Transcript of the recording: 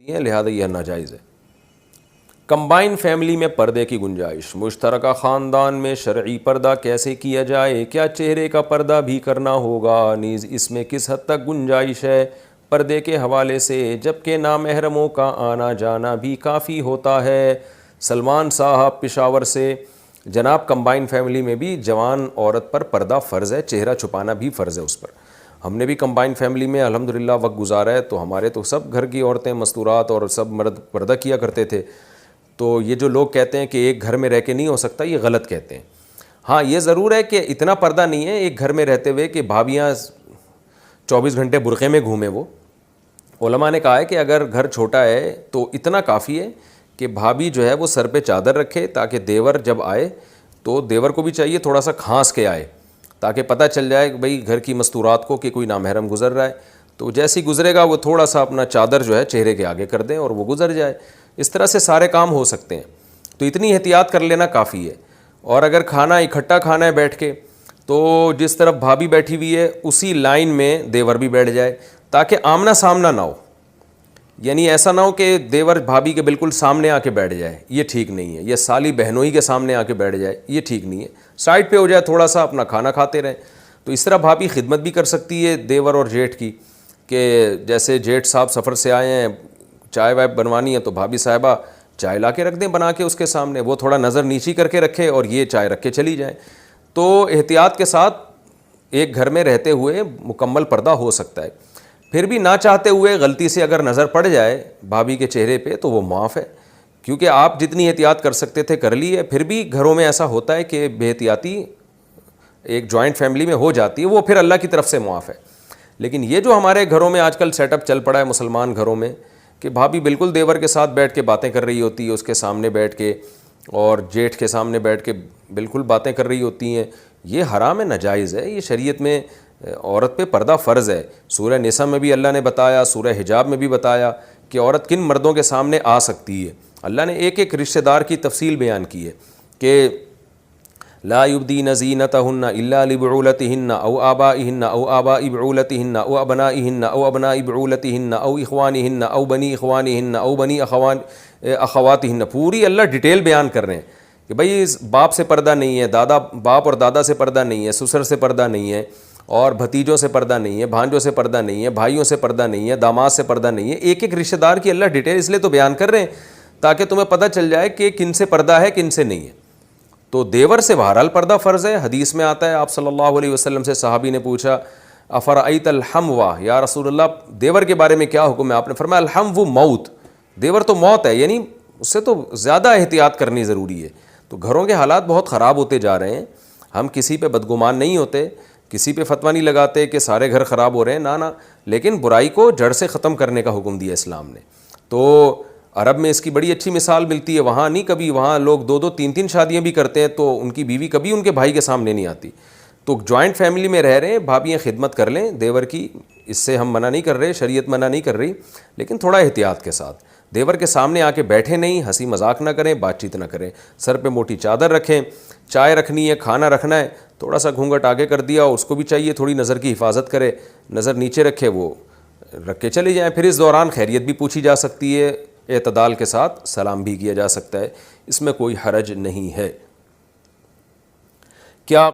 ہیں، لہذا یہ ناجائز ہے۔ کمبائن فیملی میں پردے کی گنجائش، مشترکہ خاندان میں شرعی پردہ کیسے کیا جائے؟ کیا چہرے کا پردہ بھی کرنا ہوگا؟ نیز اس میں کس حد تک گنجائش ہے پردے کے حوالے سے، جبکہ نامحرموں کا آنا جانا بھی کافی ہوتا ہے؟ سلمان صاحب پشاور سے، جناب کمبائن فیملی میں بھی جوان عورت پر پردہ فرض ہے، چہرہ چھپانا بھی فرض ہے اس پر۔ ہم نے بھی کمبائن فیملی میں الحمدللہ وقت گزارا ہے، تو ہمارے تو سب گھر کی عورتیں مستورات اور سب مرد پردہ کیا کرتے تھے۔ تو یہ جو لوگ کہتے ہیں کہ ایک گھر میں رہ کے نہیں ہو سکتا، یہ غلط کہتے ہیں۔ ہاں یہ ضرور ہے کہ اتنا پردہ نہیں ہے ایک گھر میں رہتے ہوئے کہ بھابیاں 24 گھنٹے برقعے میں گھومیں۔ وہ علماء نے کہا ہے کہ اگر گھر چھوٹا ہے تو اتنا کافی ہے کہ بھابھی جو ہے وہ سر پہ چادر رکھے، تاکہ دیور جب آئے تو دیور کو بھی چاہیے تھوڑا سا کھانس کے آئے، تاکہ پتہ چل جائے کہ بھئی گھر کی مستورات کو کہ کوئی نامحرم گزر رہا ہے، تو جیسے ہی گزرے گا وہ تھوڑا سا اپنا چادر جو ہے چہرے کے آگے کر دیں اور وہ گزر جائے۔ اس طرح سے سارے کام ہو سکتے ہیں، تو اتنی احتیاط کر لینا کافی ہے۔ اور اگر کھانا اکٹھا کھانا ہے بیٹھ کے، تو جس طرف بھابھی بیٹھی ہوئی ہے اسی لائن میں دیور بھی بیٹھ جائے، تاکہ آمنا سامنا نہ ہو۔ یعنی ایسا نہ ہو کہ دیور بھابھی کے بالکل سامنے آ کے بیٹھ جائے، یہ ٹھیک نہیں ہے۔ یا سالی بہنوئی کے سامنے آ کے بیٹھ جائے، یہ ٹھیک نہیں ہے۔ سائڈ پہ ہو جائے، تھوڑا سا اپنا کھانا کھاتے رہیں۔ تو اس طرح بھابھی خدمت بھی کر سکتی ہے دیور اور جیٹھ کی، کہ جیسے جیٹھ صاحب سفر سے آئے ہیں، چائے وائے بنوانی ہے، تو بھابھی صاحبہ چائے لا کے رکھ دیں بنا کے اس کے سامنے، وہ تھوڑا نظر نیچی کر کے رکھے اور یہ چائے رکھ کے چلی جائیں۔ تو احتیاط کے ساتھ ایک گھر میں رہتے ہوئے مکمل پردہ ہو سکتا ہے۔ پھر بھی نہ چاہتے ہوئے غلطی سے اگر نظر پڑ جائے بھابھی کے چہرے پہ تو وہ معاف ہے، کیونکہ آپ جتنی احتیاط کر سکتے تھے کر لی ہے۔ پھر بھی گھروں میں ایسا ہوتا ہے کہ بے احتیاطی ایک جوائنٹ فیملی میں ہو جاتی ہے، وہ پھر اللہ کی طرف سے معاف ہے۔ لیکن یہ جو ہمارے گھروں میں آج کل سیٹ اپ چل پڑا ہے مسلمان گھروں میں، کہ بھابھی بالکل دیور کے ساتھ بیٹھ کے باتیں کر رہی ہوتی ہے، اس کے سامنے بیٹھ کے، اور جیٹھ کے سامنے بیٹھ کے بالکل باتیں کر رہی ہوتی ہیں، یہ حرام ہے، ناجائز ہے۔ یہ شریعت میں عورت پہ پردہ فرض ہے۔ سورہ نساء میں بھی اللہ نے بتایا، سورہ حجاب میں بھی بتایا کہ عورت کن مردوں کے سامنے آ سکتی ہے۔ اللہ نے ایک ایک رشتہ دار کی تفصیل بیان کی ہے کہ لا یبدین زینتہن الا لبعولتہن او آبائہن او آباء بعولتہن او ابنائہن او ابناء بعولتہن او اخوانہن او بنی اخوانہن او بنی اخواتہن۔ پوری اللہ ڈیٹیل بیان کر رہے ہیں کہ بھئی باپ سے پردہ نہیں ہے، باپ اور دادا سے پردہ نہیں ہے، سسر سے پردہ نہیں ہے، اور بھتیجوں سے پردہ نہیں ہے، بھانجوں سے پردہ نہیں ہے، بھائیوں سے پردہ نہیں ہے، داماد سے پردہ نہیں ہے۔ ایک ایک رشتہ دار کی اللہ ڈیٹیل اس لیے تو بیان کر رہے ہیں تاکہ تمہیں پتہ چل جائے کہ کن سے پردہ ہے کن سے نہیں ہے۔ تو دیور سے بہرحال پردہ فرض ہے۔ حدیث میں آتا ہے، آپ صلی اللہ علیہ وسلم سے صحابی نے پوچھا افرأیت الحموا، یا رسول اللہ دیور کے بارے میں کیا حکم ہے؟ آپ نے فرمایا الحمو موت، دیور تو موت ہے، یعنی اس سے تو زیادہ احتیاط کرنی ضروری ہے۔ تو گھروں کے حالات بہت خراب ہوتے جا رہے ہیں۔ ہم کسی پہ بدگمان نہیں ہوتے، کسی پہ فتویٰ نہیں لگاتے کہ سارے گھر خراب ہو رہے ہیں، نہ، لیکن برائی کو جڑ سے ختم کرنے کا حکم دیا اسلام نے۔ تو عرب میں اس کی بڑی اچھی مثال ملتی ہے، وہاں نہیں کبھی، وہاں لوگ 2 3 شادیاں بھی کرتے ہیں، تو ان کی بیوی کبھی ان کے بھائی کے سامنے نہیں آتی۔ تو جوائنٹ فیملی میں رہ رہے ہیں، بھابیاں خدمت کر لیں دیور کی، اس سے ہم منع نہیں کر رہے، شریعت منع نہیں کر رہی، لیکن تھوڑا احتیاط کے ساتھ۔ دیور کے سامنے آ کے بیٹھے نہیں، ہنسی مذاق نہ کریں، بات چیت نہ کریں، سر پہ موٹی چادر رکھیں، چائے رکھنی ہے، کھانا رکھنا ہے، تھوڑا سا گھونگھٹ آگے کر دیا، اس کو بھی چاہیے تھوڑی نظر کی حفاظت کرے، نظر نیچے رکھے، وہ رکھ کے چلے جائیں۔ پھر اس دوران خیریت بھی پوچھی جا سکتی ہے، اعتدال کے ساتھ سلام بھی کیا جا سکتا ہے، اس میں کوئی حرج نہیں ہے۔